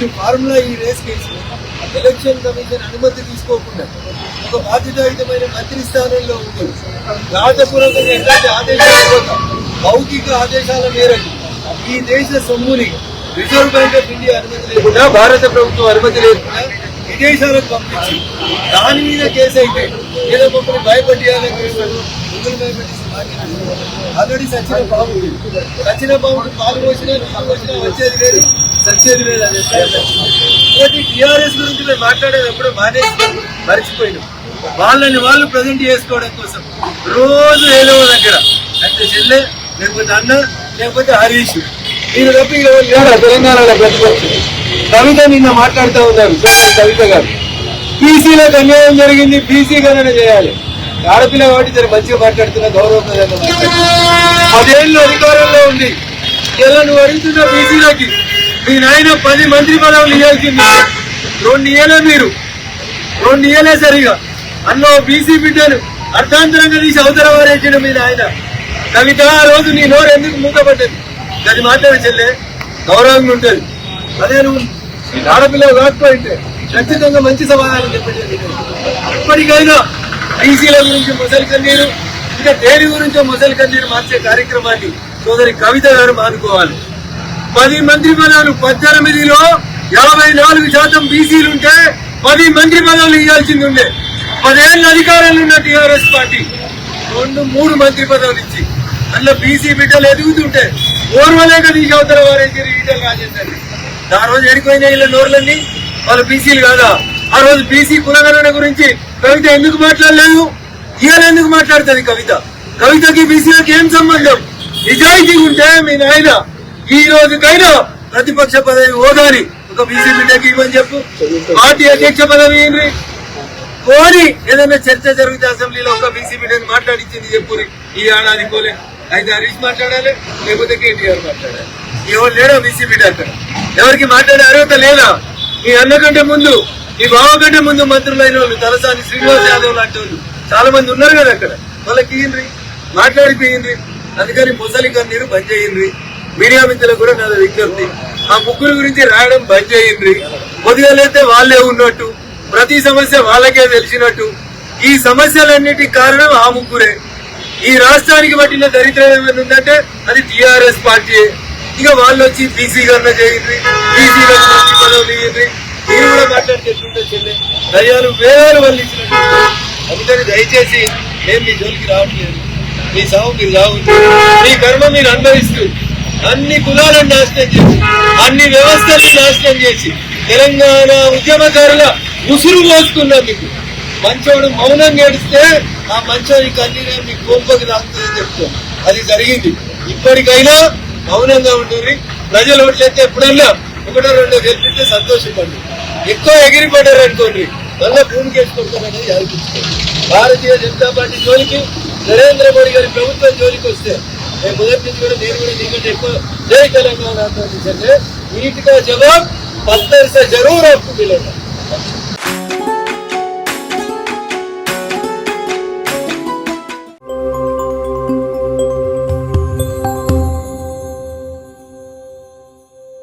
మీరు ఫార్ములా ఈ race case election commission అనుమతి తీసుకోకుండా ఒక బాధ్యతాయుతమైన మంత్రి స్థానంలో ఉండి రాజపూర్వకంగా ఎలాంటి ఆదేశాలు మౌఖిక ఆదేశాల మేరకు ఈ దేశ సొమ్ముని రిజర్వ్ బ్యాంక్ ఆఫ్ ఇండియా అనుమతి లేకుండా భారత ప్రభుత్వం అనుమతి లేకుండా విదేశాలకు పంపించి దాని మీద కేసు అయితే ఏదో మమ్మల్ని భయపడ్డాలని ముందులు భయపెట్టి ఆల్రెడీ సచిన పాముకి పాలు పోసినా వచ్చేది లేదు సచ్చేది లేదు అనే టీఆర్ఎస్ గురించి మేము మాట్లాడేటప్పుడు మానేసి మర్చిపోయినాం. వాళ్ళు ప్రజెంట్ చేసుకోవడం కోసం రోజు ఏదో దగ్గర అంటే చెల్లె లేకపోతే అన్న లేకపోతే హరీష్ మీరు తప్ప తెలంగాణలో ప్రతిపక్షం. కవిత నిన్న మాట్లాడుతూ ఉన్నారు కవిత గారు బీసీలకు అన్యాయం జరిగింది, బీసీ గణన చేయాలి. ఆడపిల్ల కాబట్టి సరే మంచిగా మాట్లాడుతున్న గౌరవప్రదంగా 10 ఏళ్ళు అధికారంలో ఉంది. ఇలా నువ్వు అడుగుతున్న బీసీలకి మీ నాయన 10 మంత్రి పదవులు ఇవ్వాల్సింది 2 ఏళ్ళే మీరు 2 ఏళ్ళే సరిగా అన్నో బీసీ బిడ్డను అర్థాంతరంగా తీసి అవతల వారేసిన మీ నాయన. కవిత ఆ రోజు నీ నోరు ఎందుకు మూతపడ్డది? అది మాట్లాడే చెల్లె గౌరవంగా ఉంటుంది. అదే నువ్వు ఆడపిల్ల కాకపోయింటే ఖచ్చితంగా మంచి సమాధానం చెప్పండి. ఇప్పటికైనా బీసీల గురించి మొసలి కన్నీరు ఇంకా దేని గురించో మొసలి కన్నీరు మార్చే కార్యక్రమాన్ని సోదరి కవిత గారు మానుకోవాలి. 10 మంత్రి పదవులు 18లో 54% బీసీలుంటే 10 మంత్రి పదవులు ఇవ్వాల్సింది ఉండే. 10 ఏళ్ళ అధికారంలో ఉన్న టీఆర్ఎస్ పార్టీ 2-3 మంత్రి పదవులు ఇచ్చి అందులో బీసీ బిడ్డలు ఎదుగుతుంటే ఓర్వలేక తీసి అవతల వారేసి ఈటల రాజేందర్ ఆ రోజు ఎడిపోయిన వీళ్ళ నోర్లన్నీ వాళ్ళు బీసీలు కాదా? ఆ రోజు బీసీ కులగణన గురించి కవిత ఎందుకు మాట్లాడలేదు? ఇవాళ ఎందుకు మాట్లాడుతుంది కవిత? కవితకి బీసీలకు ఏం సంబంధం? నిజాయితీ ఉంటే మీ నాయన ఈ రోజుకైనా ప్రతిపక్ష పదవి హోదాని ఒక బీసీ బిడ్డకి ఇవ్వని చెప్పు. పార్టీ అధ్యక్ష పదవి ఏంటి పోని ఏదైనా చర్చ జరిగితే అసెంబ్లీలో ఒక బీసీ బిడ్డని మాట్లాడించింది చెప్పుని. ఈ ఏడాది పోలే అయితే హరీష్ మాట్లాడాలి లేకపోతే కేటీఆర్ మాట్లాడాలి. ఎవరు లేరా బీసీ బిడ్డ అక్కడ? ఎవరికి మాట్లాడే అర్హత లేదా? మీ అన్న కంటే ముందు మీ బావ కంటే ముందు మంత్రులైన వాళ్ళు తలసాని శ్రీనివాస్ యాదవ్ లాంటి వాళ్ళు చాలా మంది ఉన్నారు కదా అక్కడ. వాళ్ళకి ఇయ్యండి మాట్లాడిపోయింది. అందుకని ముసలి కన్నీరు బంద్ చేయండి. మీడియా మిత్రులకు కూడా నా విజ్ఞప్తి, ఆ ముగ్గురు గురించి రాయడం బంద్ చేయండి. పొద్దుగాలైతే వాళ్ళే ఉన్నట్టు ప్రతి సమస్య వాళ్ళకే తెలిసినట్టు ఈ సమస్యలన్నిటికీ కారణం ఆ ముగ్గురే. ఈ రాష్ట్రానికి పట్టిన దరిద్రం ఏమైనా ఉందంటే అది టీఆర్ఎస్ పార్టీ. ఇక వాళ్ళు వచ్చి బీసీ గణన చేయండి, బీసీలకు మంచి పదవులు ఇవ్వండి. మీరు కూడా మాట్లాడుతుంటే చెల్లె దయ్యాలు వేలు వాళ్ళు ఇచ్చినట్టు. అందుకని దయచేసి మేము మీ జోలికి రావట్లేదు. మీ సాగు మీరు రావచ్చు, మీ కర్మ మీరు అనుభవిస్తూ అన్ని కులాలను నాశనం చేసి అన్ని వ్యవస్థలను నాశనం చేసి తెలంగాణ ఉద్యమకారుల ఉసురు పోసుకున్నందుకు మంచోడు మౌనంగా ఏడిస్తే ఆ మంచోడి కన్నీరే మీ కోపకి రాస్తుందని చెప్తాను. అది జరిగింది. ఇప్పటికైనా మౌనంగా ఉంటుంది. ప్రజలు ఓట్లయితే ఎప్పుడన్నా 1-2 గెలిపిస్తే సంతోషపడి ఎక్కువ ఎగిరిపడ్డారు అనుకోండి మళ్ళా భూమికి వేసుకుంటారనేది ఆలోచించుకోండి. భారతీయ జనతా పార్టీ జోలికి నరేంద్ర మోడీ గారి ప్రభుత్వం జోలికి వస్తే నేను మొదటి నుంచి కూడా నేను కూడా నీకంటే ఎక్కువ జై తెలంగాణ నీట్ కా జవాబ్ 70 से जरूर आपको मिलेगा.